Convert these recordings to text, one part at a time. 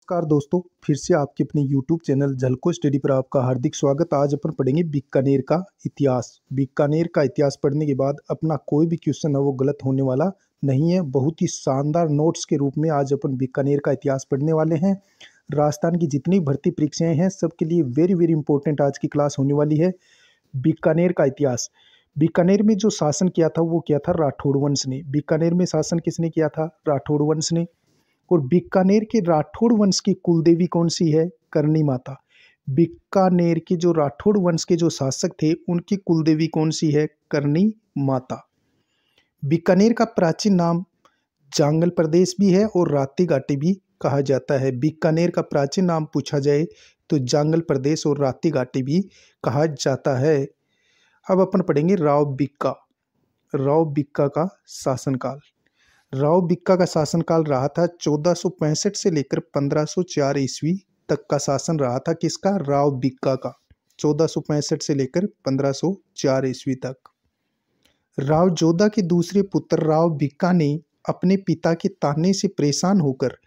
नमस्कार दोस्तों, फिर से आपके अपने YouTube चैनल झलको स्टडी पर आपका हार्दिक स्वागत। आज अपन पढ़ेंगे बीकानेर का इतिहास। बीकानेर का इतिहास पढ़ने के बाद अपना कोई भी क्वेश्चन है वो गलत होने वाला नहीं है। बहुत ही शानदार नोट्स के रूप में आज अपन बीकानेर का इतिहास पढ़ने वाले हैं। राजस्थान की जितनी भर्ती परीक्षाएं हैं सबके लिए वेरी वेरी इंपॉर्टेंट आज की क्लास होने वाली है। बीकानेर का इतिहास। बीकानेर में जो शासन किया था वो किया था राठौड़ वंश ने। बीकानेर में शासन किसने किया था? राठौड़ वंश ने। और बीकानेर के राठौड़ वंश की कुलदेवी कौन सी है? करणी माता। बीकानेर के जो राठौड़ वंश के जो शासक थे उनकी कुलदेवी कौन सी है? करणी माता। बीकानेर का प्राचीन नाम जांगल प्रदेश भी है और राती घाटी भी कहा जाता है। बीकानेर का प्राचीन नाम पूछा जाए तो जांगल प्रदेश और राती घाटी भी कहा जाता है। अब अपन पढ़ेंगे राव बिक्का। राव बिक्का का शासनकाल। राव बिक्का का शासनकाल रहा था 1465 से लेकर 1504 ईस्वी तक का शासन रहा था। किसका? राव बिक्का का। 1465 से लेकर 1504 ईस्वी तक। राव जोधा के दूसरे पुत्र राव बिक्का ने अपने पिता के ताने से परेशान होकर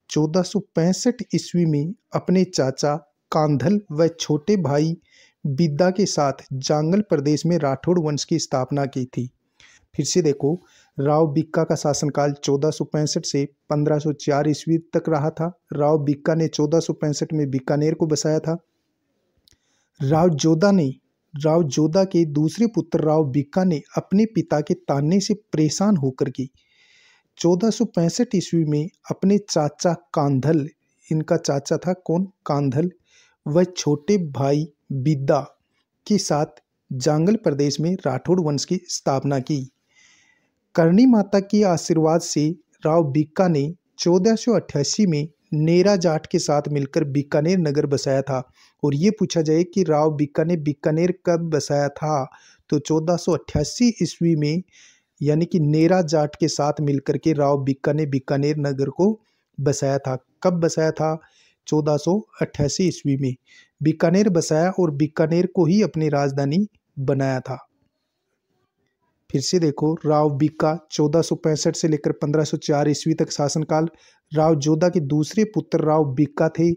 1465 ईस्वी में अपने चाचा कांधल व छोटे भाई बिद्दा के साथ जांगल प्रदेश में राठौड़ वंश की स्थापना की थी। फिर से देखो, राव बिक्का का शासनकाल 1465 से 1504 ईस्वी तक रहा था। राव बिक्का ने 1465 में बीकानेर को बसाया था। राव जोधा के दूसरे पुत्र राव बिक्का ने अपने पिता के ताने से परेशान होकर के 1465 ईस्वी में अपने चाचा कांधल, इनका चाचा था कौन? कांधल, व छोटे भाई बिद्दा के साथ जांगल प्रदेश में राठौड़ वंश की स्थापना की। करणी माता के आशीर्वाद से राव बिक्का ने 1488 में नेरा जाट के साथ मिलकर बीकानेर नगर बसाया था। और ये पूछा जाए कि राव बिक्का ने बीकानेर कब बसाया था, तो 1488 ईस्वी में, यानी कि नेरा जाट के साथ मिलकर के राव बिक्का ने बीकानेर नगर को बसाया था। कब बसाया था? 1488 ईस्वी में बीकानेर बसाया और बीकानेर को ही अपनी राजधानी बनाया था। फिर से देखो, राव बिक्का 1465 से लेकर 1504 ईस्वी तक शासनकाल। राव जोधा के दूसरे पुत्र राव बिक्का थे।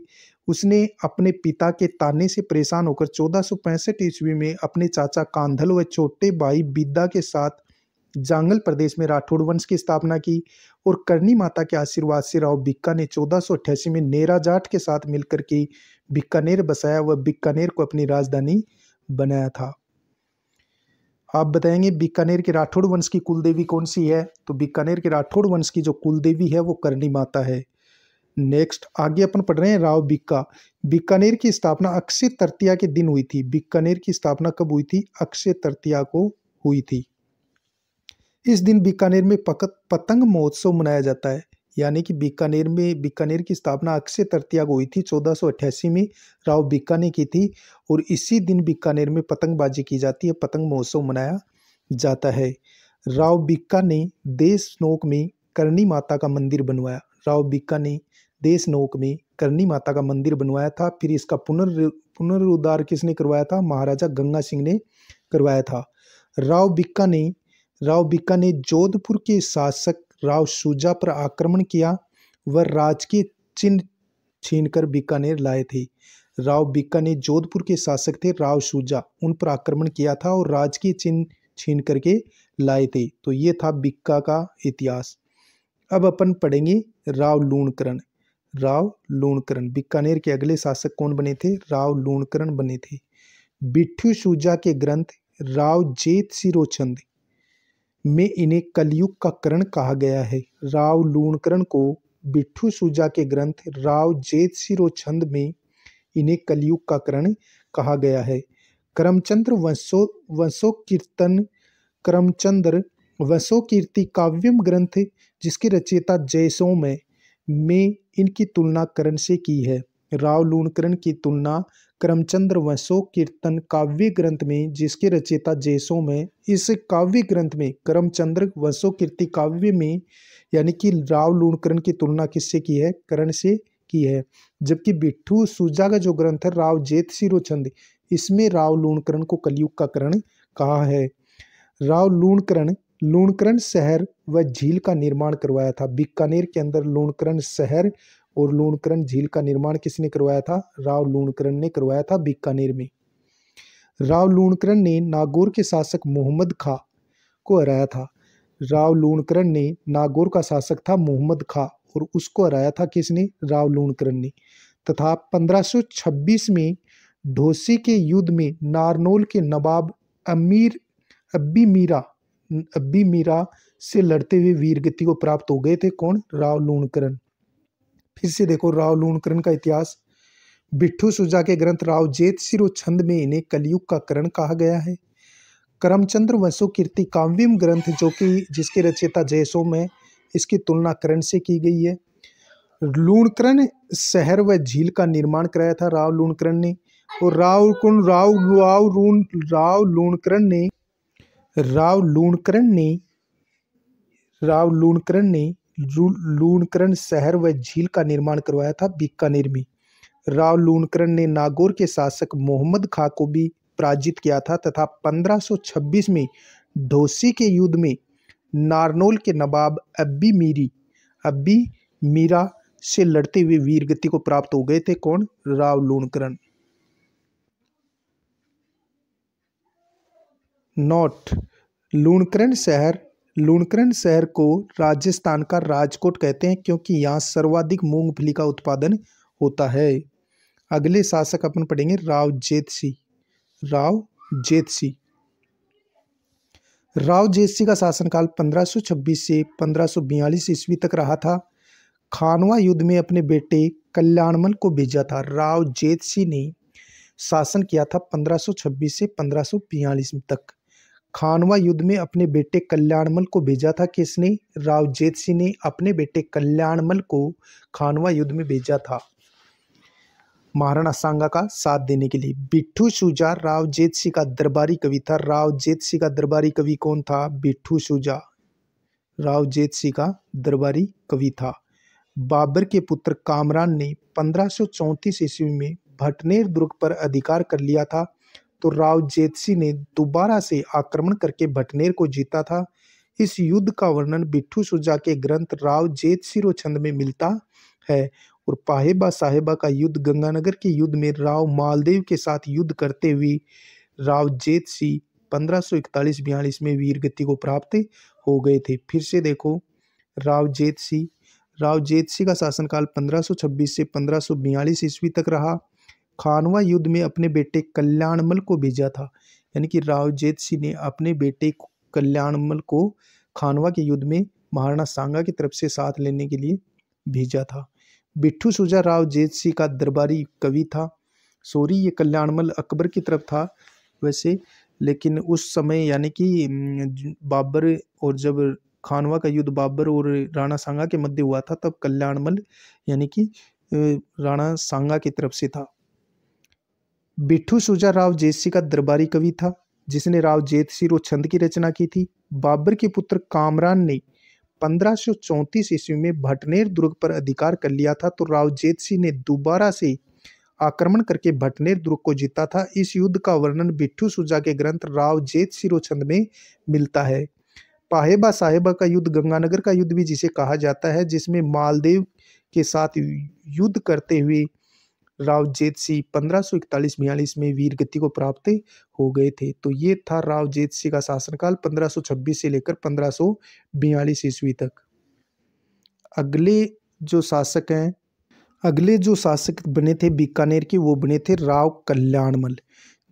उसने अपने पिता के ताने से परेशान होकर 1465 ईस्वी में अपने चाचा कांधल व छोटे भाई बिद्दा के साथ जांगल प्रदेश में राठौड़ वंश की स्थापना की। और करणी माता के आशीर्वाद से राव बिक्का ने 1488 में नेरा जाट के साथ मिलकर के बीकानेर बसाया व बीकानेर को अपनी राजधानी बनाया था। आप बताएंगे बीकानेर के राठौड़ वंश की कुलदेवी कौन सी है? तो बीकानेर के राठौड़ वंश की जो कुलदेवी है वो करणी माता है। नेक्स्ट आगे अपन पढ़ रहे हैं राव बिक्का। बीकानेर की स्थापना अक्षय तृतीया के दिन हुई थी। बीकानेर की स्थापना कब हुई थी? अक्षय तृतीया को हुई थी। इस दिन बीकानेर में पतंग महोत्सव मनाया जाता है। यानी कि बीकानेर की स्थापना अक्षय तृतीया को हुई थी, 1488 में राव बिक्का ने की थी। और इसी दिन बीकानेर में पतंगबाजी की जाती है, पतंग महोत्सव मनाया जाता है। राव बिक्का ने देशनोक में करणी माता का मंदिर बनवाया। राव बिक्का ने देशनोक में करणी माता का मंदिर बनवाया था। फिर इसका पुनरुद्धार किसने करवाया था? महाराजा गंगा सिंह ने करवाया था। राव बिक्का ने जोधपुर के शासक राव शुजा पर आक्रमण किया व राजकीय चिन्ह छीनकर बीकानेर लाए थे। राव बिक्का ने जोधपुर के शासक थे राव शुजा, उन पर आक्रमण किया था और राजकीय चिन्ह छीन करके लाए थे। तो ये था बिक्का का इतिहास। अब अपन पढ़ेंगे राव लूणकरण। राव लूणकरण बीकानेर के अगले शासक कौन बने थे? राव लूणकरण बने थे। बिट्ठू शुजा के ग्रंथ राव जेत सिरोचंद में इन्हें कलयुग का करण कहा गया है। राव लूणकरण को बिट्ठू शुजा के ग्रंथ राव जेत सिरोचंद में इन्हें कलयुग का करण कहा गया है। करमचंद्र वंशोकीर्ति काव्यम ग्रंथ जिसके रचयिता जयसोम में इनकी तुलना करण से की है। राव लूणकरण की तुलना करमचंद्र वंशोकीर्तन काव्य ग्रंथ में जिसके रचयिता जयसोम है, इस काव्य ग्रंथ में करमचंद्र वंशोकीर्ति काव्य में, यानी कि राव लूणकरण की तुलना किससे की है? करण से की है। जबकि बिट्ठू शुजा का जो ग्रंथ है राव जेत सिरोचंद, इसमें राव लूणकरण को कलयुग का करण कहा है। राव लूणकरण शहर व झील का निर्माण करवाया था। बीकानेर के अंदर लूणकरण शहर और लूणकरण झील का निर्माण किसने करवाया था? राव लूणकरण ने करवाया था बीकानेर में। राव लूणकरण ने नागौर के शासक मोहम्मद खां को हराया था। राव लूणकरण ने नागौर का शासक था मोहम्मद खां और उसको हराया था किसने? राव लूणकरण ने। तथा 1526 में ढोसी के युद्ध में नारनौल के नवाब अब्बी मीरा से लड़ते हुए वीरगति को प्राप्त हो गए थे। कौन? राव लूणकरण। फिर से देखो राव लूणकरण का इतिहास। बिट्ठू सुजा के ग्रंथ राव जेत सिरो छंद में इन्हें कलयुग का करण कहा गया है। करमचंद्र वसु कीर्ति काव्यम ग्रंथ जो कि जिसके रचयिता जयसोम है, इसकी तुलना करण से की गई है। लूणकरण शहर व झील का निर्माण कराया था राव लूणकरण ने। और लूणकरण शहर व झील का निर्माण करवाया था बीकानेर में। राव लूणकरण ने नागौर के शासक मोहम्मद खां को भी पराजित किया था तथा 1526 में ढोसी के युद्ध में नारनौल के नवाब अब्बी मीरा से लड़ते हुए वीरगति को प्राप्त हो गए थे। कौन? राव लूणकरण। नोट: लूणकरण शहर को राजस्थान का राजकोट कहते हैं क्योंकि यहाँ सर्वाधिक मूंगफली का उत्पादन होता है। अगले शासक अपन पढ़ेंगे राव जेतसी का शासनकाल 1526 से 1542 ईस्वी तक रहा था। खानवा युद्ध में अपने बेटे कल्याणमल को भेजा था। राव जेतसी ने शासन किया था 1526 से 1542 तक। खानवा युद्ध में अपने बेटे कल्याणमल को भेजा था। किसने? राव जेतसी ने अपने बेटे कल्याणमल को खानवा युद्ध में भेजा था महाराणा सांगा का साथ देने के लिए। बिट्ठू सुजा राव जेतसी का दरबारी कवि था। राव जेतसी का दरबारी कवि कौन था? बिट्ठू सुजा राव जेतसी का दरबारी कवि था। बाबर के पुत्र कामरान ने 1534 ईस्वी में भटनेर दुर्ग पर अधिकार कर लिया था तो राव जेतसी ने दोबारा से आक्रमण करके भटनेर को जीता था। इस युद्ध का वर्णन बिट्ठू सुजा के ग्रंथ राव जेतसिरो छंद में मिलता है। और पाहेबा साहेबा का युद्ध गंगानगर के युद्ध में राव मालदेव के साथ युद्ध करते हुए राव जेतसी 1541-42 में वीरगति को प्राप्त हो गए थे। फिर से देखो राव जेतसी का शासनकाल 1526 से 1542 ईस्वी तक रहा। खानवा युद्ध में अपने बेटे कल्याणमल को भेजा था, यानी कि राव जेतसी ने अपने बेटे कल्याणमल को खानवा के युद्ध में महाराणा सांगा की तरफ से साथ लेने के लिए भेजा था। बिट्ठू सुजा राव जेतसी का दरबारी कवि था। ये कल्याणमल अकबर की तरफ था वैसे, लेकिन उस समय यानी कि बाबर और जब खानवा का युद्ध बाबर और राणा सांगा के मध्य हुआ था तब कल्याणमल यानी कि राणा सांगा की तरफ से था। बिट्ठू सुजा राव जेतसी का दरबारी कवि था जिसने राव जेतसिरो छंद की रचना की थी। बाबर के पुत्र कामरान ने 1534 ईस्वी में भटनेर दुर्ग पर अधिकार कर लिया था तो राव जेतसी ने दोबारा से आक्रमण करके भटनेर दुर्ग को जीता था। इस युद्ध का वर्णन बिट्ठू सुजा के ग्रंथ राव जेतसिरो छंद में मिलता है। पाहेबा साहेबा का युद्ध गंगानगर का युद्ध भी जिसे कहा जाता है, जिसमें मालदेव के साथ युद्ध करते हुए राव जेतसी 1541-42 में वीरगति को प्राप्त हो गए थे। तो ये था राव जेतसी का शासनकाल 1526 से लेकर 1542 ईस्वी तक। अगले जो शासक बने थे बीकानेर के, वो बने थे राव कल्याणमल,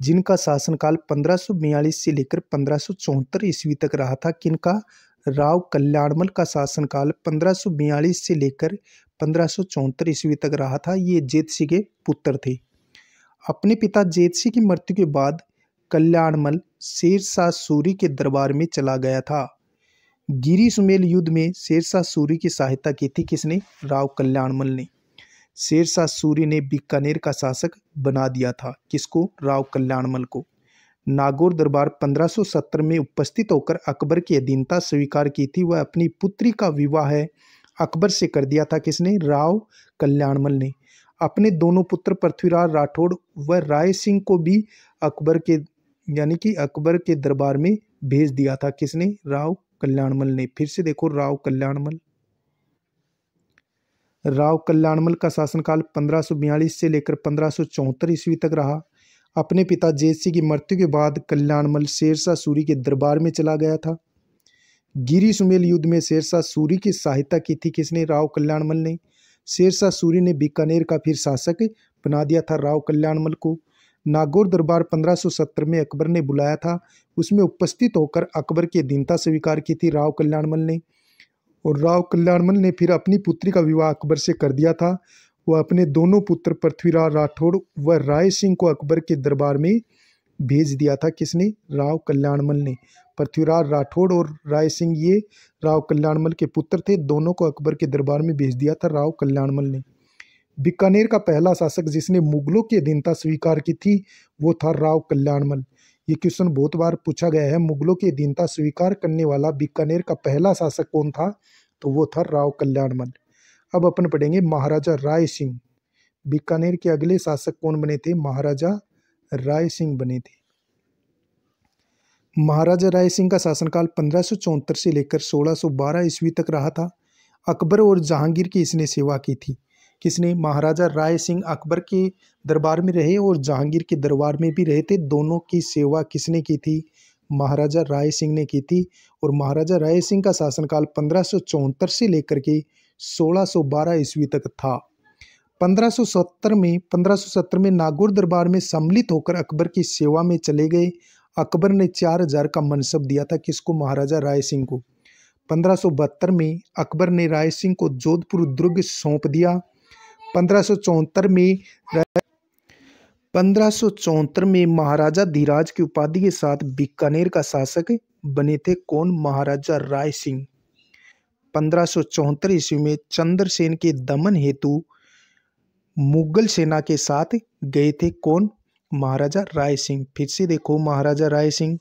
जिनका शासनकाल 1542 से लेकर 1574 ईस्वी तक रहा था। किनका? राव कल्याणमल का शासनकाल 1542 से लेकर 1574 ईस्वी तक रहा था। ये जेतसी के पुत्र थे। अपने पिता जेतसी की मृत्यु के बाद कल्याणमल शेरशाह सूरी के दरबार में चला गया था। गिरी सुमेल युद्ध में शेरशाह सूरी की सहायता की थी। किसने? राव कल्याणमल ने। शेरशाह सूरी ने बीकानेर का शासक बना दिया था। किसको? राव कल्याणमल को। नागौर दरबार 1570 में उपस्थित होकर अकबर की अधीनता स्वीकार की थी। वह अपनी पुत्री का विवाह अकबर से कर दिया था। किसने? राव कल्याणमल ने। अपने दोनों पुत्र पृथ्वीराज राठौड़ व राय सिंह को भी अकबर के दरबार में भेज दिया था। किसने? राव कल्याणमल ने। फिर से देखो राव कल्याणमल। राव कल्याणमल का शासनकाल 1542 से लेकर 1574 ईस्वी तक रहा। अपने पिता जेत सिंह की मृत्यु के बाद कल्याणमल शेरशाह सूरी के दरबार में चला गया था। गिरी सुमेल युद्ध में शेरशाह सूरी की सहायता की थी किसने? राव कल्याणमल ने। शेरशाह सूरी ने बीकानेर का फिर शासक बना दिया था राव कल्याणमल को। नागौर दरबार 1570 में अकबर ने बुलाया था, उसमें उपस्थित होकर अकबर की अधीनता स्वीकार की थी राव कल्याणमल ने। और राव कल्याणमल ने फिर अपनी पुत्री का विवाह अकबर से कर दिया था। वह अपने दोनों पुत्र पृथ्वीराज राठौड़ व राय सिंह को अकबर के दरबार में भेज दिया था। किसने? राव कल्याणमल ने। पृथ्वीराज राठौड़ और राय सिंह ये राव कल्याणमल के पुत्र थे, दोनों को अकबर के दरबार में भेज दिया था राव कल्याणमल ने। बीकानेर का पहला शासक जिसने मुगलों की अधीनता स्वीकार की थी वो था राव कल्याणमल। ये क्वेश्चन बहुत बार पूछा गया है, मुगलों की अधीनता स्वीकार करने वाला बीकानेर का पहला शासक कौन था? तो वो था राव कल्याणमल। अब अपन पढ़ेंगे महाराजा राय सिंह। बीकानेर के अगले शासक कौन बने थे? महाराजा राय सिंह बने थे। महाराजा राय सिंह का शासनकाल 1574 से लेकर 1612 ईस्वी तक रहा था। अकबर और जहांगीर की इसने सेवा की थी। किसने? महाराजा राय सिंह अकबर के दरबार में रहे और जहांगीर के दरबार में भी रहे थे। दोनों की सेवा किसने की थी? महाराजा राय सिंह ने की थी। और महाराजा राय सिंह का शासनकाल 1574 से लेकर के 1612 ईस्वी तक था। 1517 में नागौर दरबार में सम्मिलित होकर अकबर की सेवा में चले गए। अकबर ने 4000 का मनसब दिया था। किसको? महाराजा राय सिंह को। 1572 में अकबर ने राय सिंह को जोधपुर दुर्ग सौंप दिया। 1574 में महाराजा धीराज की उपाधि के साथ बीकानेर का शासक बने थे। कौन? महाराजा राय सिंह। 1574 ईस्वी में चंद्रसेन के दमन हेतु मुगल सेना के साथ गए थे। कौन? महाराजा राय सिंह। फिर से देखो महाराजा राय सिंह।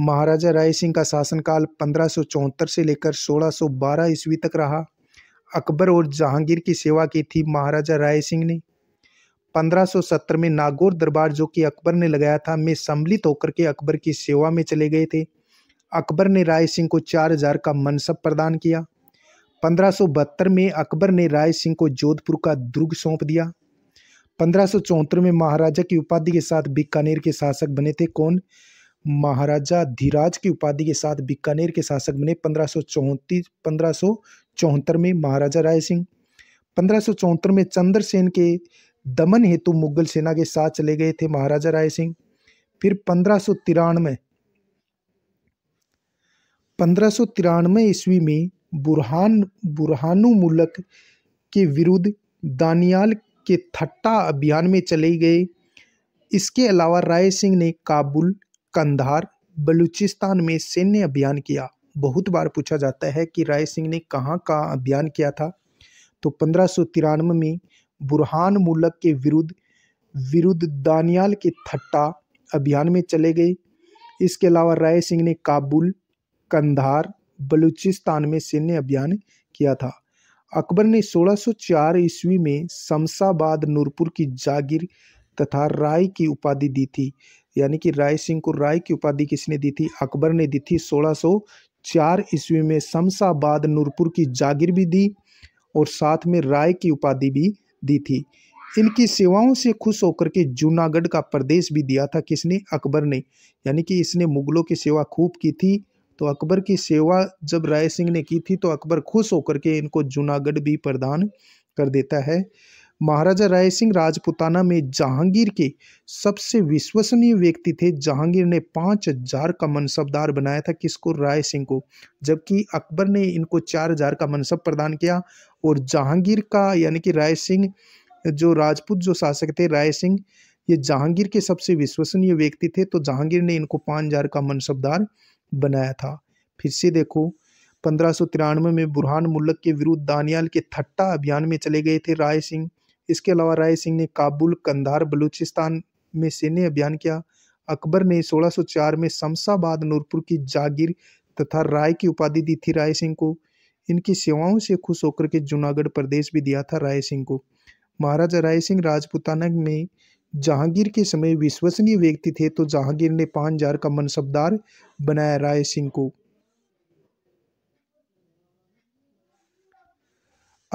महाराजा राय सिंह का शासनकाल 1574 से लेकर 1612 ईस्वी तक रहा। अकबर और जहांगीर की सेवा की थी महाराजा राय सिंह ने। 1570 में नागौर दरबार जो कि अकबर ने लगाया था में सम्मिलित होकर के अकबर की सेवा में चले गए थे। अकबर ने राय सिंह को 4000 का मनसब प्रदान किया। 1572 में अकबर ने राय सिंह को जोधपुर का दुर्ग सौंप दिया। 1574 में महाराजा की उपाधि के साथ बीकानेर के शासक बने थे। कौन? महाराजा धीराज की उपाधि के साथ बीकानेर के शासक बने 1574 में महाराजा राय सिंह। 1574 में चंद्रसेन के दमन हेतु मुगल सेना के साथ चले गए थे महाराजा राय सिंह। फिर 1593 ईस्वी में बुरहानुमुल्लक के विरुद्ध दानियाल के ठट्टा अभियान में चले गए। इसके अलावा राय सिंह ने काबुल, कंधार, बलूचिस्तान में सैन्य अभियान किया। बहुत बार पूछा जाता है कि राय सिंह ने कहाँ का अभियान किया था? तो 1593 में बुरहानुमुल्लक के विरुद्ध दानियाल के ठट्टा अभियान में चले गए। इसके अलावा राय सिंह ने काबुल, कंधार, बलूचिस्तान में सैन्य अभियान किया था। अकबर ने 1604 ईस्वी में शमशाबाद नूरपुर की जागीर तथा राय की उपाधि दी थी। यानी कि राय सिंह को राय की उपाधि किसने दी थी? अकबर ने दी थी। 1604 ईस्वी में शमशाबाद नूरपुर की जागीर भी दी और साथ में राय की उपाधि भी दी थी। इनकी सेवाओं से खुश होकर के जूनागढ़ का प्रदेश भी दिया था। किसने? अकबर ने। यानी कि इसने मुगलों की सेवा खूब की थी, तो अकबर की सेवा जब राय सिंह ने की थी तो अकबर खुश होकर के इनको जूनागढ़ भी प्रदान कर देता है। महाराजा राय सिंह राजपूताना में जहांगीर के सबसे विश्वसनीय व्यक्ति थे। जहांगीर ने 5000 का मनसबदार बनाया था। किसको? राय सिंह को। जबकि अकबर ने इनको 4000 का मनसब प्रदान किया। और जहांगीर का यानी कि राय सिंह जो राजपूत जो शासक थे राय सिंह, ये जहांगीर के सबसे विश्वसनीय व्यक्ति थे, तो जहांगीर ने इनको 5000 का मनसबदार बनाया था। फिर से देखो 1593 में बुरहानुमुल्लक के विरुद्ध दानियाल के ठट्टा अभियान में चले गए थे राय सिंह। इसके अलावा राय सिंह ने काबुल, कंधार, बलूचिस्तान में सैन्य अभियान किया। अकबर ने 1604 में शमशाबाद नूरपुर की जागीर तथा राय की उपाधि दी थी राय सिंह को। इनकी सेवाओं से खुश होकर के जूनागढ़ प्रदेश भी दिया था राय सिंह को। महाराजा राय सिंह राजपूताना में जहांगीर के समय विश्वसनीय व्यक्ति थे, तो जहांगीर ने 5000 का मनसबदार बनाया राय सिंह को।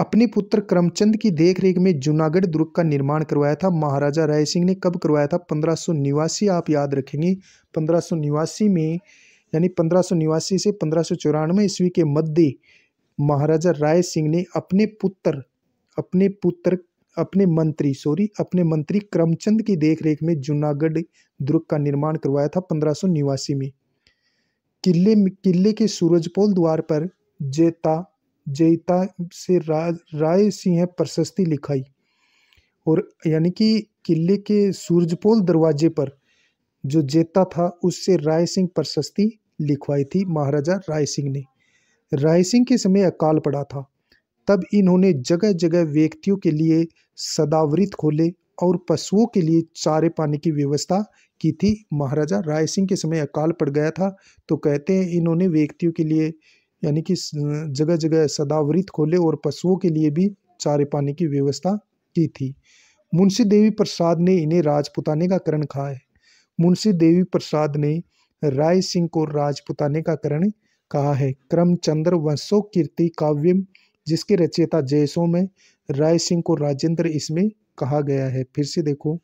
अपने पुत्र करमचंद की देखरेख में जूनागढ़ दुर्ग का निर्माण करवाया था। महाराजा राय सिंह ने कब करवाया था? 1589। आप याद रखेंगे 1589 में, यानी 1589 से 1594 ईस्वी के मध्य महाराजा राय सिंह ने अपने मंत्री करमचंद की देखरेख में जूनागढ़ दुर्ग का निर्माण करवाया था 1589 में। किले के सूरजपोल द्वार पर जैता से राय सिंह प्रशस्ति लिखाई, और यानी कि किले के सूरजपोल दरवाजे पर जो जेता था उससे राय सिंह प्रशस्ति लिखवाई थी महाराजा राय सिंह ने। राय सिंह के समय अकाल पड़ा था, तब इन्होंने जगह जगह व्यक्तियों के लिए सदावृत खोले और पशुओं के लिए चारे पानी की व्यवस्था की थी। महाराजा राय सिंह के समय अकाल पड़ गया था, तो कहते हैं इन्होंने व्यक्तियों के लिए यानी कि जगह जगह सदावृत खोले और पशुओं के लिए भी चारे पानी की व्यवस्था की थी। मुंशी देवी प्रसाद ने इन्हें राजपुताने का करण कहा है। मुंशी देवी प्रसाद ने राय सिंह को राजपुताने का करण कहा है। करमचंद्र वंशो कीर्ति काव्यम जिसके रचयिता जयसोम है, राय सिंह को राजेंद्र इसमें कहा गया है। फिर से देखो,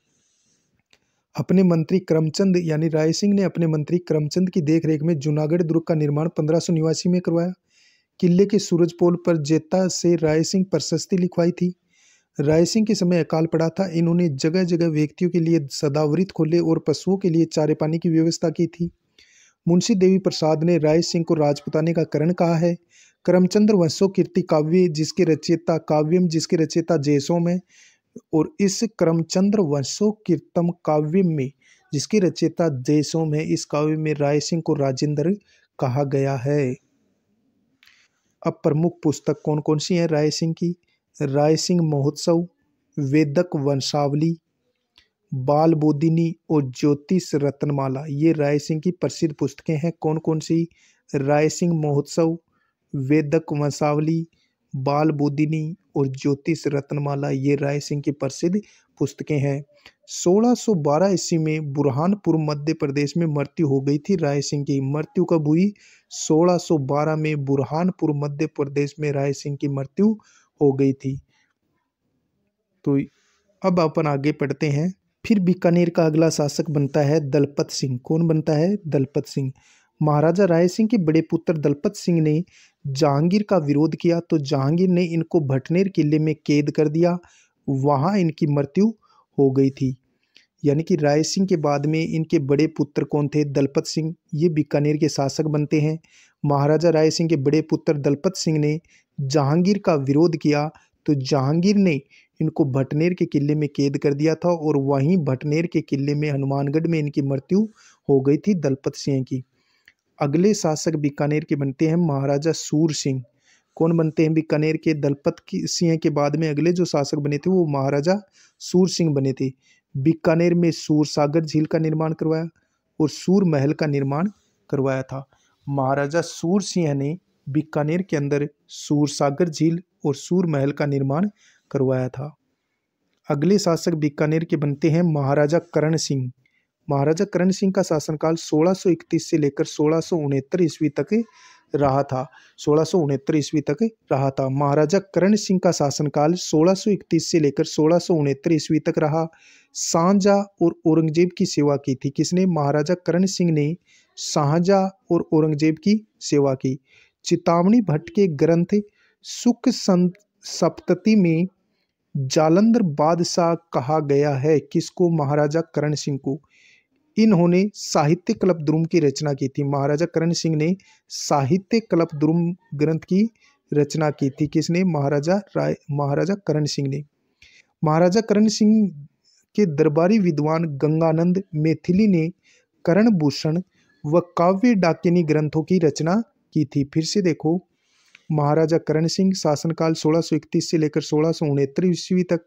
अपने मंत्री करमचंद यानी राय सिंह ने अपने मंत्री करमचंद की देखरेख में जूनागढ़ दुर्ग का निर्माण 1589 में करवाया। किले के सूरजपोल पर जेता से राय सिंह प्रशस्ति लिखवाई थी। राय सिंह के समय अकाल पड़ा था, इन्होंने जगह जगह व्यक्तियों के लिए सदावृत खोले और पशुओं के लिए चारे पानी की व्यवस्था की थी। मुंशी देवी प्रसाद ने राय सिंह को राजपुताने का करण कहा है। करमचंद्र वंशो कीर्ति काव्यम जिसके रचयिता जयसोम है, और इस करमचंद्र वंशो कीर्तम काव्यम में जिसके रचयिता जयसोम है, इस काव्य में राय सिंह को राजेंद्र कहा गया है। अब प्रमुख पुस्तक कौन कौन सी है राय सिंह की? राय सिंह महोत्सव, वेदक वंशावली, बाल बोधिनी और ज्योतिष रत्नमाला, ये राय सिंह की प्रसिद्ध पुस्तकें हैं। कौन कौन सी? राय सिंह महोत्सव, वेदक वंशावली, बाल बोधिनी और ज्योतिष रत्नमाला, ये राय सिंह की प्रसिद्ध पुस्तकें हैं। 1612 ईस्वी में बुरहानपुर मध्य प्रदेश में मृत्यु हो गई थी राय सिंह की। मृत्यु कब हुई? 1612 में बुरहानपुर मध्य प्रदेश में राय सिंह की मृत्यु हो गई थी। तो अब अपन आगे पढ़ते हैं। फिर बीकानेर का अगला शासक बनता है दलपत सिंह। कौन बनता है? दलपत सिंह। महाराजा राय सिंह के बड़े पुत्र दलपत सिंह ने जहांगीर का विरोध किया, तो जहांगीर ने इनको भटनेर किले में कैद कर दिया, वहां इनकी मृत्यु हो गई थी। यानी कि राय सिंह के बाद में इनके बड़े पुत्र कौन थे? दलपत सिंह। ये बीकानेर के शासक बनते हैं। महाराजा राय सिंह के बड़े पुत्र दलपत सिंह ने जहांगीर का विरोध किया, तो जहांगीर ने इनको भटनेर के किले में कैद कर दिया था, और वहीं भटनेर के किले में हनुमानगढ़ में इनकी मृत्यु हो गई थी दलपत सिंह की। अगले शासक बीकानेर के बनते हैं महाराजा सूर सिंह। कौन बनते हैं बीकानेर के? दलपत सिंह के बाद में अगले जो शासक बने थे वो महाराजा सूर सिंह बने थे। बीकानेर में सूर सागर झील का निर्माण करवाया और सूर महल का निर्माण करवाया था। महाराजा सूर सिंह ने बीकानेर के अंदर सूर सागर झील और सूर महल का निर्माण करवाया था। अगले शासक बीकानेर के बनते हैं महाराजा करण सिंह। महाराजा करण सिंह का शासनकाल 1631 से लेकर 1669 ईस्वी तक रहा था। 1669 ईस्वी तक रहा था। महाराजा करण सिंह का शासनकाल 1631 से लेकर 1669 ईस्वी तक रहा। शाहजहां और औरंगजेब की सेवा की थी। किसने? महाराजा करण सिंह ने शाहजहां और औरंगजेब की सेवा की। चितामणी भट्ट के ग्रंथ सुख सप्तती में जालंधर बादशाह कहा गया है। किसको? महाराजा करण सिंह को। इन्होंने साहित्य कल्पद्रुम की रचना की थी। महाराजा करण सिंह ने साहित्य कल्पद्रुम ग्रंथ की रचना की थी। किसने? महाराजा करण सिंह ने। महाराजा करण सिंह के दरबारी विद्वान गंगानंद मैथिली ने करण भूषण व काव्य डाकिनी ग्रंथों की रचना की थी। फिर से देखो, महाराजा करण सिंह शासनकाल 1631 से लेकर 1669 ईस्वी तक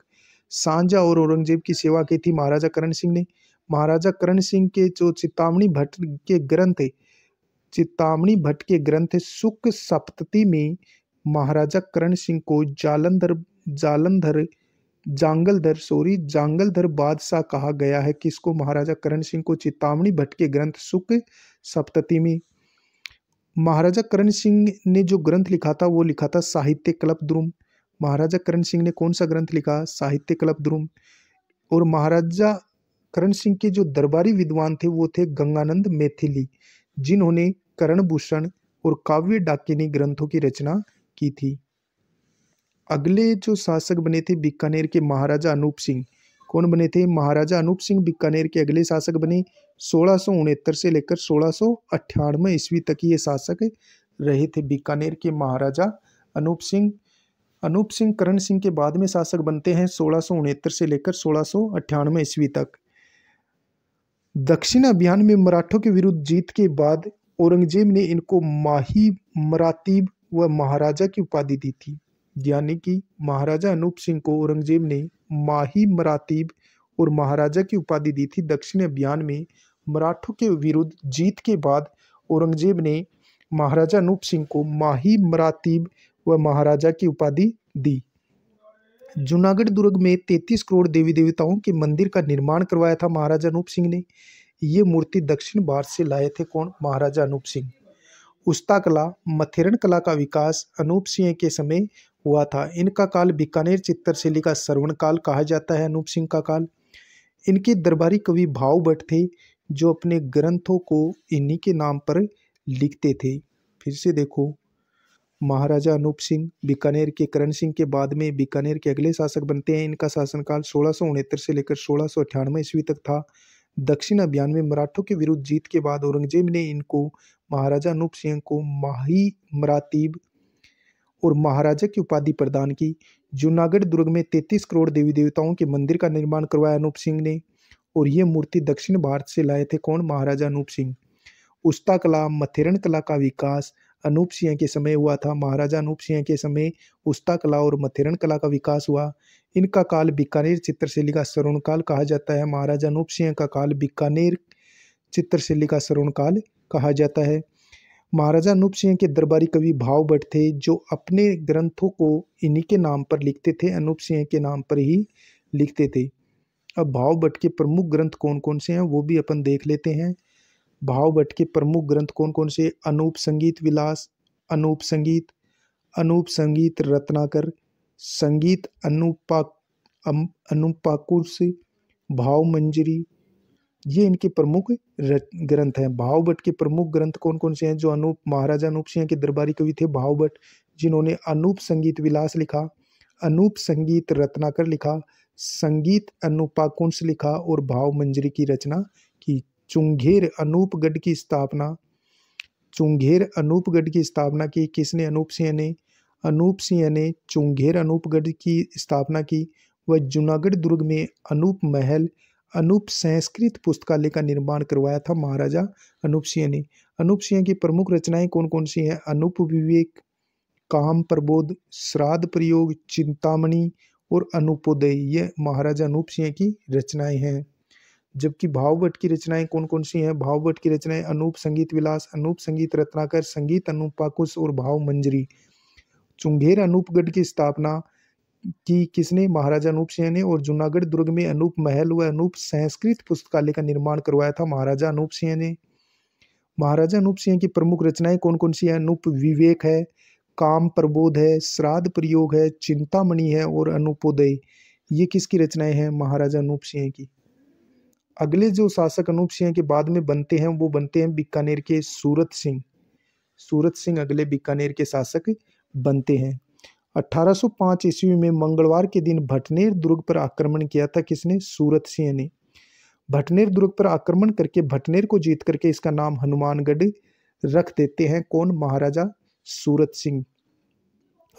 शाहजहां और औरंगजेब की सेवा की थी महाराजा करण सिंह ने। महाराजा करण सिंह के जो चितामणी भट्ट के ग्रंथ सुख सप्तती में महाराजा करण सिंह को जांगलधर बादशाह कहा गया है। किसको? महाराजा करण सिंह को चितामणी भट्ट के ग्रंथ सुख सप्तती में। महाराजा करण सिंह ने जो ग्रंथ लिखा था वो लिखा था साहित्य कल्पद्रुम। महाराजा करण सिंह ने कौन सा ग्रंथ लिखा? साहित्य कल्पद्रुम। और महाराजा करण सिंह के जो दरबारी विद्वान थे वो थे गंगानंद मैथिली, जिन्होंने करण भूषण और काव्य डाकिनी ग्रंथों की रचना की थी। अगले जो शासक बने थे बीकानेर के महाराजा अनूप सिंह। कौन बने थे? महाराजा अनूप सिंह बीकानेर के अगले शासक बने। 1669 से लेकर 1698 ईस्वी तक ये शासक रहे थे बीकानेर के महाराजा अनूप सिंह। अनूप सिंह करण सिंह के बाद में शासक बनते हैं 1669 से लेकर 1698 ईस्वी तक। दक्षिण अभियान में मराठों के विरुद्ध जीत के बाद औरंगजेब ने इनको माही मरातीब व महाराजा की उपाधि दी थी। यानी कि महाराजा अनूप सिंह को औरंगजेब ने माही मरातीब और महाराजा की उपाधि दी थी। दक्षिण अभियान में मराठों के विरुद्ध जीत के बाद औरंगजेब ने महाराजा अनूप सिंह को माही मरातीब व महाराजा की उपाधि दी। जूनागढ़ दुर्ग में 33 करोड़ देवी देवताओं के मंदिर का निर्माण करवाया था महाराजा अनूप सिंह ने। ये मूर्ति दक्षिण भारत से लाए थे कौन? महाराजा अनूप सिंह। उस्ता कला, मथेरन कला का विकास अनूप सिंह के समय हुआ था। इनका काल बीकानेर चित्रशैली का श्रवण काल कहा जाता है। अनूप सिंह का काल। इनके दरबारी कवि भाव भट्ट थे, जो अपने ग्रंथों को इन्हीं के नाम पर लिखते थे। फिर से देखो, महाराजा अनूप सिंह बीकानेर के करण सिंह के बाद में बीकानेर के अगले शासक बनते हैं। इनका शासनकाल 1669 से लेकर 1698 ईस्वी तक था। दक्षिण अभियान में मराठों के विरुद्ध जीत के बाद औरंगजेब ने इनको महाराजा अनूप सिंह को माही मरातीब और महाराजा की उपाधि प्रदान की। जूनागढ़ दुर्ग में 33 करोड़ देवी देवताओं के मंदिर का निर्माण करवाया अनूप सिंह ने, और ये मूर्ति दक्षिण भारत से लाए थे कौन? महाराजा अनूप सिंह। उस्ता कला, मथेरन कला का विकास अनूप सिंह के समय हुआ था। महाराजा अनूप सिंह के समय उस्ता कला और मथेरन कला का विकास हुआ। इनका काल बीकानेर चित्रशैली का श्रवण काल कहा जाता है। महाराजा अनूप सिंह का काल बीकानेर चित्रशैली का श्रवण काल कहा जाता है। महाराजा अनूप सिंह के दरबारी कवि भाव भट्ट थे, जो अपने ग्रंथों को इन्हीं के नाम पर लिखते थे, अनूप सिंह के नाम पर ही लिखते थे। अब भाव भट्ट के प्रमुख ग्रंथ कौन कौन से हैं वो भी अपन देख लेते हैं। भाव भट्ट के प्रमुख ग्रंथ कौन कौन से? अनूप संगीत विलास, अनूप संगीत, अनूप संगीत रत्नाकर, संगीत अनुपाकुश, भाव मंजरी, ये इनके प्रमुख ग्रंथ हैं। भाव भट्ट के प्रमुख ग्रंथ कौन कौन से हैं? जो महाराजा अनूप सिंह के दरबारी कवि थे भाव भट्ट, जिन्होंने अनूप संगीत विलास लिखा, अनूप संगीत रत्नाकर लिखा, संगीत अनुपाकुंश लिखा और भाव मंजरी की रचना की। चुंगेर अनूपगढ़ की स्थापना, चुंगेर अनूपगढ़ की स्थापना की किसने? अनूप सिंह ने। अनूप सिंह ने चुंगेर अनूपगढ़ की स्थापना की। वह जूनागढ़ दुर्ग में अनूप महल, अनूप संस्कृत पुस्तकालय का निर्माण करवाया था महाराजा अनूप सिंह ने। अनूप सिंह की प्रमुख रचनाएं कौन कौन सी हैं? अनूप विवेक, काम प्रबोध, श्राद्ध प्रयोग, चिंतामणि और अनुपोदय, ये महाराजा अनूप सिंह की रचनाएं हैं। जबकि भाव भट्ट की रचनाएं कौन कौन सी हैं? भाव भट्ट की रचनाएं अनूप संगीत विलास, अनूप संगीत रत्नाकर, संगीत अनुपाकुश और भाव मंजरी। चुंगेर अनूपगढ़ की स्थापना की किसने? महाराजा अनूप सिंह ने। और जूनागढ़ दुर्ग में अनूप महल व अनूप संस्कृत पुस्तकालय का निर्माण करवाया था महाराजा अनूप सिंह ने। महाराजा अनूप सिंह की प्रमुख रचनाएं कौन कौन सी हैं? अनूप विवेक है, काम प्रबोध है, श्राद्ध प्रयोग है, चिंतामणि है और अनुपोदय, ये किसकी रचनाएं हैं? महाराजा अनूप सिंह की। अगले जो शासक अनूप सिंह के बाद में बनते हैं वो बनते हैं बीकानेर के सूरत सिंह। सूरत सिंह अगले बीकानेर के शासक बनते हैं। 1805 ईस्वी में मंगलवार के दिन भटनेर दुर्ग पर आक्रमण किया था किसने? सूरत सिंह ने। भटनेर दुर्ग पर आक्रमण करके भटनेर को जीत करके इसका नाम हनुमानगढ़ रख देते हैं कौन? महाराजा सूरत सिंह।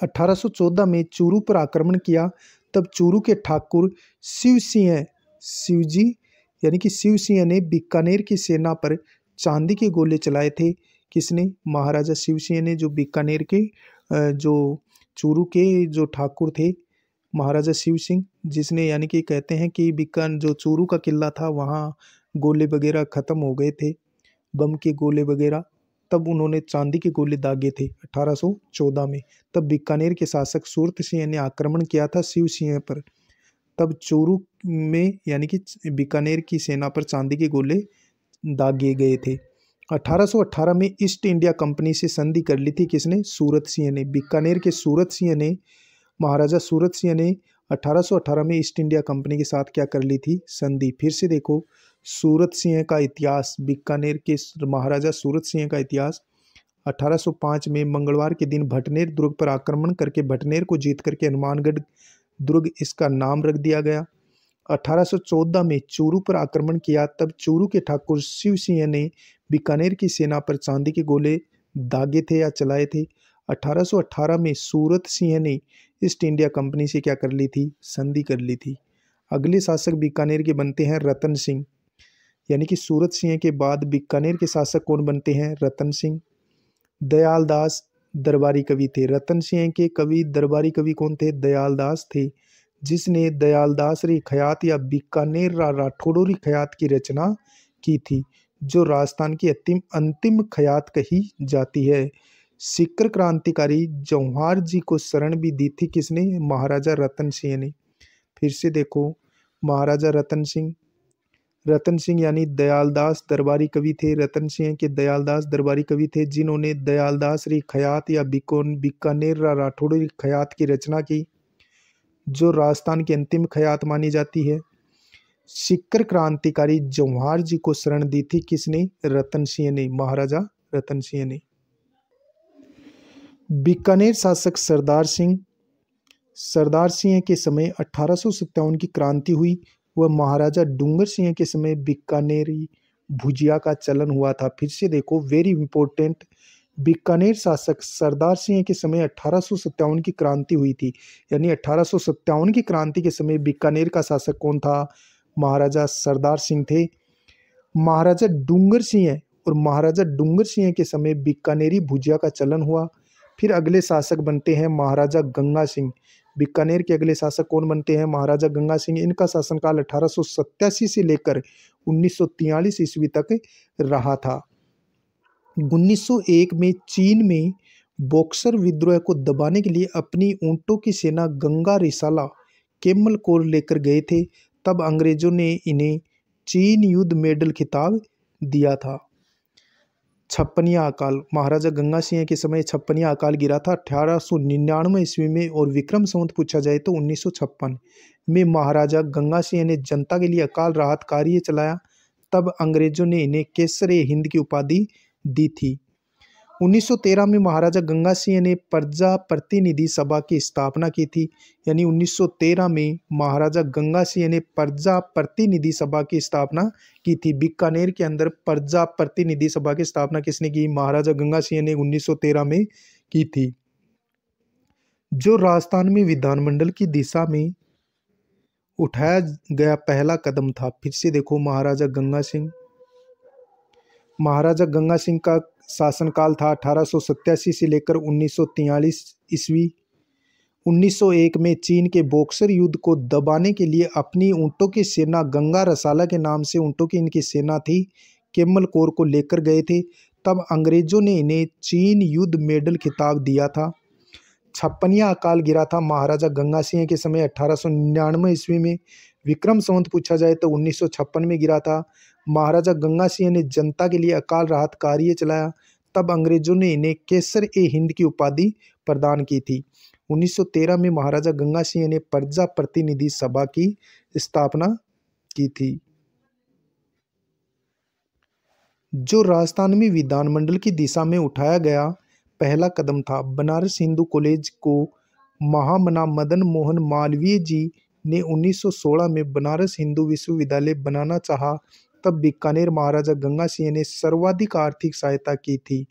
1814 में चूरू पर आक्रमण किया, तब चूरू के ठाकुर शिवजी यानी कि शिव सिंह ने बीकानेर की सेना पर चांदी के गोले चलाए थे। किसने? महाराजा शिव सिंह ने, जो बीकानेर के जो चूरू के जो ठाकुर थे महाराजा शिव सिंह, जिसने यानी कि कहते हैं कि जो चूरू का किला था वहाँ गोले वगैरह ख़त्म हो गए थे, बम के गोले वगैरह, तब उन्होंने चांदी के गोले दागे थे 1814 में। तब बीकानेर के शासक सूरत सिंह ने आक्रमण किया था शिव सिंह पर, तब चूरू में यानी कि बीकानेर की सेना पर चांदी के गोले दागे गए थे। 1818 में ईस्ट इंडिया कंपनी से संधि कर ली थी किसने? सूरत सिंह ने। बीकानेर के सूरत सिंह ने महाराजा सूरत सिंह ने 1818 में ईस्ट इंडिया कंपनी के साथ क्या कर ली थी? संधि। फिर से देखो सूरत सिंह का इतिहास, बीकानेर के महाराजा सूरत सिंह का इतिहास। 1805 में मंगलवार के दिन भटनेर दुर्ग पर आक्रमण करके भटनेर को जीत करके हनुमानगढ़ दुर्ग इसका नाम रख दिया गया। 1814 में चूरू पर आक्रमण किया, तब चूरू के ठाकुर शिव सिंह ने बीकानेर की सेना पर चांदी के गोले दागे थे या चलाए थे। 1818 में सूरत सिंह ने ईस्ट इंडिया कंपनी से क्या कर ली थी? संधि कर ली थी। अगले शासक बीकानेर के बनते हैं रतन सिंह, यानी कि सूरत सिंह के बाद बीकानेर के शासक कौन बनते हैं? रतन सिंह। दयाल दास दरबारी कवि थे। रतन सिंह के कवि दरबारी कवि कौन थे? दयाल दास थे, जिसने दयाल दास री खयात या बीकानेर राठौड़ों खयात की रचना की थी, जो राजस्थान की अंतिम खयात कही जाती है। सिक्कर क्रांतिकारी जौहर जी को शरण भी दी थी किसने? महाराजा रतन सिंह ने। फिर से देखो महाराजा रतन सिंह, रतन सिंह यानी दयालदास दरबारी कवि थे। रतन सिंह के दयालदास दरबारी कवि थे, जिन्होंने दयालदास री खयात या बीकानेर राठौड़ री खयात की रचना की, जो राजस्थान की अंतिम खयात मानी जाती है। सिक्कर क्रांतिकारी जौहर जी को शरण दी थी किसने? रतन सिंह ने, महाराजा रतन सिंह ने। बीकानेर शासक सरदार सिंह, सरदार सिंह के समय 1857 की क्रांति हुई। वह महाराजा डूंगर सिंह के समय बीकानेरी भुजिया का चलन हुआ था। फिर से देखो वेरी इंपॉर्टेंट, बीकानेर शासक सरदार सिंह के समय 1857 की क्रांति हुई थी, यानी 1857 की क्रांति के समय बीकानेर का शासक कौन था? महाराजा सरदार सिंह थे। महाराजा डूंगर सिंह और महाराजा डूंगर सिंह के समय बीकानेरी भुजिया का चलन हुआ। फिर अगले शासक बनते हैं महाराजा गंगा सिंह। बीकानेर के अगले शासक कौन बनते हैं? महाराजा गंगा सिंह। इनका शासनकाल 1887 से लेकर 1943 ईस्वी तक रहा था। 1901 में चीन में बॉक्सर विद्रोह को दबाने के लिए अपनी ऊंटों की सेना गंगा रिसाला केमल कोर लेकर गए थे, तब अंग्रेजों ने इन्हें चीन युद्ध मेडल खिताब दिया था। छप्पनिया अकाल, महाराजा गंगा सिंह के समय छप्पनिया अकाल गिरा था 1899 ईस्वी में, और विक्रम संवत पूछा जाए तो 1956 में महाराजा गंगा सिंह ने जनता के लिए अकाल राहत कार्य चलाया, तब अंग्रेजों ने इन्हें केसर-ए-हिंद की उपाधि दी थी। 1913 में महाराजा गंगा सिंह ने प्रजा प्रतिनिधि सभा की स्थापना की थी, यानी 1913 में महाराजा गंगा सिंह ने प्रजा प्रतिनिधि सभा की स्थापना की थी। बीकानेर के अंदर प्रजा प्रतिनिधि सभा की स्थापना किसने की? महाराजा गंगा सिंह ने 1913 में की थी, जो राजस्थान में विधानमंडल की दिशा में उठाया गया पहला कदम था। फिर से देखो महाराजा गंगा सिंह, महाराजा गंगा सिंह का शासनकाल था 1887 से लेकर 1943 ईस्वी। 1901 में चीन के बॉक्सर युद्ध को दबाने के लिए अपनी ऊंटों की सेना गंगा रसाला के नाम से ऊंटों की इनकी सेना थी, केमल कोर को लेकर गए थे, तब अंग्रेजों ने इन्हें चीन युद्ध मेडल खिताब दिया था। छप्पनिया अकाल गिरा था महाराजा गंगा सिंह के समय 1899 ईस्वी में। विक्रम संवत पूछा जाए तो 1956 में गिरा था। महाराजा गंगा सिंह ने जनता के लिए अकाल राहत कार्य चलाया, तब अंग्रेजों ने इन्हें केसर-ए-हिंद की उपाधि प्रदान की थी। 1913 में महाराजा गंगा सिंह ने प्रजा प्रतिनिधि सभा की स्थापना की थी, जो राजस्थान में विधानमंडल की दिशा में उठाया गया पहला कदम था। बनारस हिंदू कॉलेज को महामना मदन मोहन मालवीय जी ने 1916 में बनारस हिंदू विश्वविद्यालय बनाना चाहा, तब बीकानेर महाराजा गंगा सिंह ने सर्वाधिक आर्थिक सहायता की थी।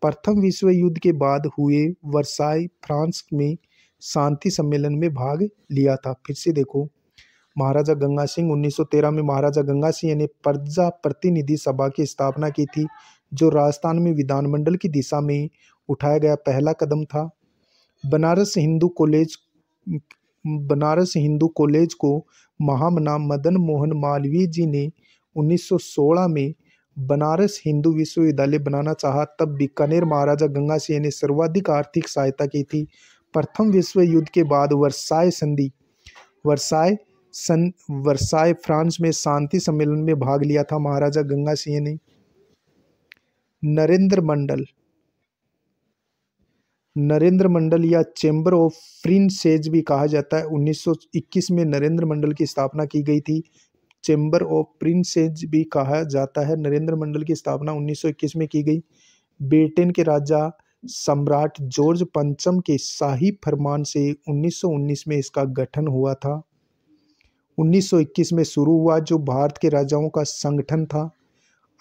प्रथम विश्व युद्ध के बाद हुए वर्साय फ्रांस में शांति सम्मेलन में भाग लिया था। फिर से देखो महाराजा गंगा सिंह, 1913 में महाराजा गंगा सिंह ने प्रजा प्रतिनिधि सभा की स्थापना की थी, जो राजस्थान में विधानमंडल की दिशा में उठाया गया पहला कदम था। बनारस हिंदू कॉलेज को महामना मदन मोहन मालवीय जी ने 1916 में बनारस हिंदू विश्वविद्यालय बनाना चाहा, तब बीकानेर महाराजा गंगा सिंह ने सर्वाधिक आर्थिक सहायता की थी। प्रथम विश्व युद्ध के बाद वर्साय फ्रांस में शांति सम्मेलन में भाग लिया था महाराजा गंगा सिंह ने। नरेंद्र मंडल, नरेंद्र मंडल या चैम्बर ऑफ प्रिंसेज भी कहा जाता है। 1921 में नरेंद्र मंडल की स्थापना की गई थी। चैम्बर ऑफ प्रिंसेज भी कहा जाता है। नरेंद्र मंडल की स्थापना 1921 में की गई। ब्रिटेन के राजा सम्राट जॉर्ज पंचम के शाही फरमान से 1919 में इसका गठन हुआ था। 1921 में शुरू हुआ, जो भारत के राजाओं का संगठन था।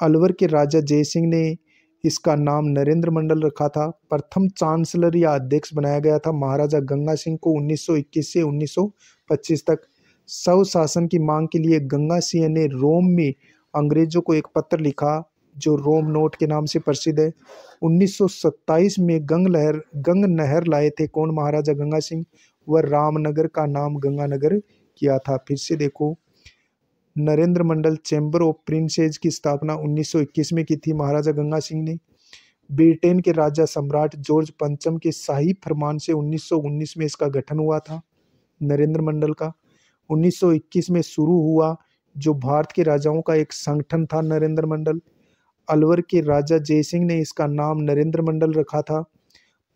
अलवर के राजा जयसिंह ने इसका नाम नरेंद्र मंडल रखा था। प्रथम चांसलर या अध्यक्ष बनाया गया था महाराजा गंगा सिंह को 1921 से 1925 तक। स्वशासन की मांग के लिए गंगा सिंह ने रोम में अंग्रेजों को एक पत्र लिखा, जो रोम नोट के नाम से प्रसिद्ध है। 1927 में गंग नहर लाए थे कौन? महाराजा गंगा सिंह। वह रामनगर का नाम गंगानगर किया था। फिर से देखो, नरेंद्र मंडल चैम्बर ऑफ प्रिंसेज की स्थापना 1921 में की थी महाराजा गंगा सिंह ने। ब्रिटेन के राजा सम्राट जॉर्ज पंचम के शाही फरमान से 1919 में इसका गठन हुआ था नरेंद्र मंडल का। 1921 में शुरू हुआ, जो भारत के राजाओं का एक संगठन था नरेंद्र मंडल। अलवर के राजा जयसिंह ने इसका नाम नरेंद्र मंडल रखा था।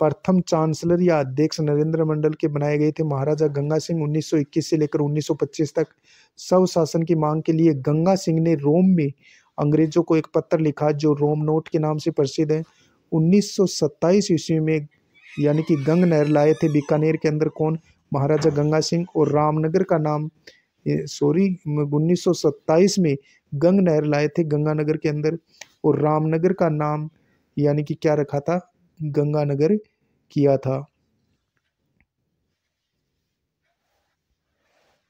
प्रथम चांसलर या अध्यक्ष नरेंद्र मंडल के बनाए गए थे महाराजा गंगा सिंह 1921 से लेकर 1925 तक। स्वशासन की मांग के लिए गंगा सिंह ने रोम में अंग्रेजों को एक पत्र लिखा, जो रोम नोट के नाम से प्रसिद्ध है। 1927 ईस्वी में यानी कि गंग नहर लाए थे बीकानेर के अंदर कौन? महाराजा गंगा सिंह। और रामनगर का नाम 1927 में गंग नहर लाए थे गंगानगर के अंदर, और रामनगर का नाम यानी कि क्या रखा था? गंगानगर किया था।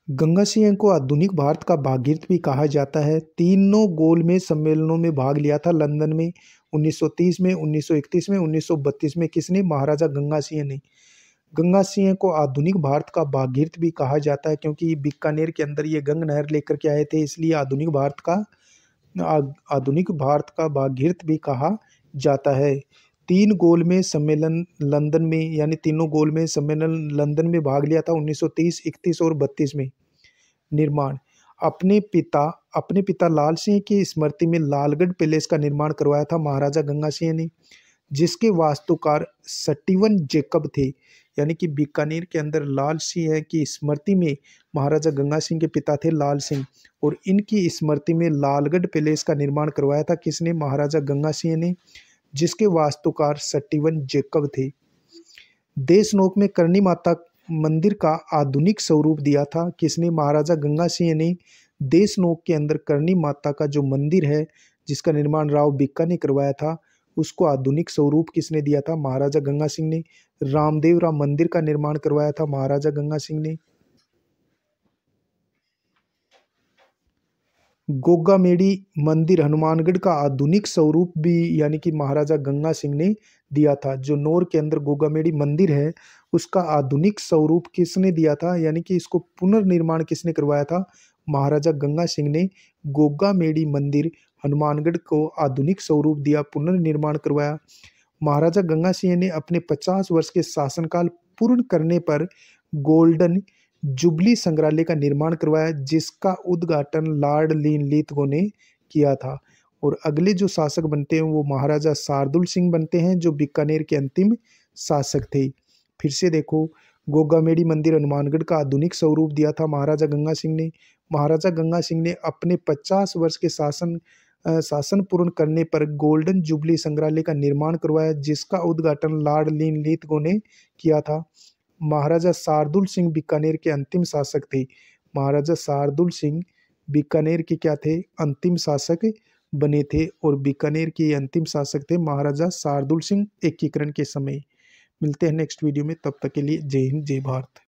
गंगा सिंह को आधुनिक भारत का भागीरथ भी कहा जाता है। तीनों गोलमेज सम्मेलनों में भाग लिया था लंदन में 1930 में, 1931 में, 1932 में। किसने? महाराजा गंगा सिंह ने। गंगा सिंह को आधुनिक भारत का भागीरथ भी कहा जाता है, क्योंकि बीकानेर के अंदर ये गंग नहर लेकर के आए थे, इसलिए आधुनिक भारत का भागीरथ भी कहा जाता है। तीन गोलमेज सम्मेलन लंदन में, यानी तीनों गोलमेज सम्मेलन लंदन में भाग लिया था 1930, 31 और 32 में। निर्माण अपने पिता लाल सिंह की स्मृति में लालगढ़ पैलेस का निर्माण करवाया था महाराजा गंगा सिंह ने, जिसके वास्तुकार स्टीवन जैकब थे। यानी कि बीकानेर के अंदर लाल सिंह की स्मृति में महाराजा गंगा सिंह के पिता थे लाल सिंह, और इनकी स्मृति में लालगढ़ पैलेस का निर्माण करवाया था किसने? महाराजा गंगा सिंह ने, जिसके वास्तुकार स्टीवन जैकब थे। देशनोक में करणी माता मंदिर का आधुनिक स्वरूप दिया था किसने? महाराजा गंगा सिंह ने। देशनोक के अंदर करणी माता का जो मंदिर है, जिसका निर्माण राव बिक्का ने करवाया था, उसको आधुनिक स्वरूप किसने दिया था? महाराजा गंगा सिंह ने। रामदेव राम मंदिर का निर्माण करवाया था महाराजा गंगा सिंह ने। गोगामेड़ी मंदिर हनुमानगढ़ का आधुनिक स्वरूप भी यानी कि महाराजा गंगा सिंह ने दिया था। जो नौर के अंदर गोगामेड़ी मंदिर है, उसका आधुनिक स्वरूप किसने दिया था? यानी कि इसको पुनर्निर्माण किसने करवाया था? महाराजा गंगा सिंह ने गोगामेड़ी मंदिर हनुमानगढ़ को आधुनिक स्वरूप दिया, पुनर्निर्माण करवाया। महाराजा गंगा सिंह ने अपने 50 वर्ष के शासनकाल पूर्ण करने पर गोल्डन जुबली संग्रहालय का निर्माण करवाया, जिसका उद्घाटन लॉर्ड लिनलिथगो ने किया था। और अगले जो शासक बनते हैं वो महाराजा शार्दुल सिंह बनते हैं, जो बीकानेर के अंतिम शासक थे। फिर से देखो, गोगामेड़ी मंदिर हनुमानगढ़ का आधुनिक स्वरूप दिया था महाराजा गंगा सिंह ने। महाराजा गंगा सिंह ने अपने 50 वर्ष के शासन पूर्ण करने पर गोल्डन जुबली संग्रहालय का निर्माण करवाया, जिसका उद्घाटन लॉर्ड लिनलिथगो ने किया था। महाराजा शार्दुल सिंह बीकानेर के अंतिम शासक थे। महाराजा शार्दुल सिंह बीकानेर के क्या थे? अंतिम शासक बने थे, और बीकानेर के अंतिम शासक थे महाराजा शार्दुल सिंह एकीकरण के समय। मिलते हैं नेक्स्ट वीडियो में, तब तक के लिए जय हिंद जय भारत।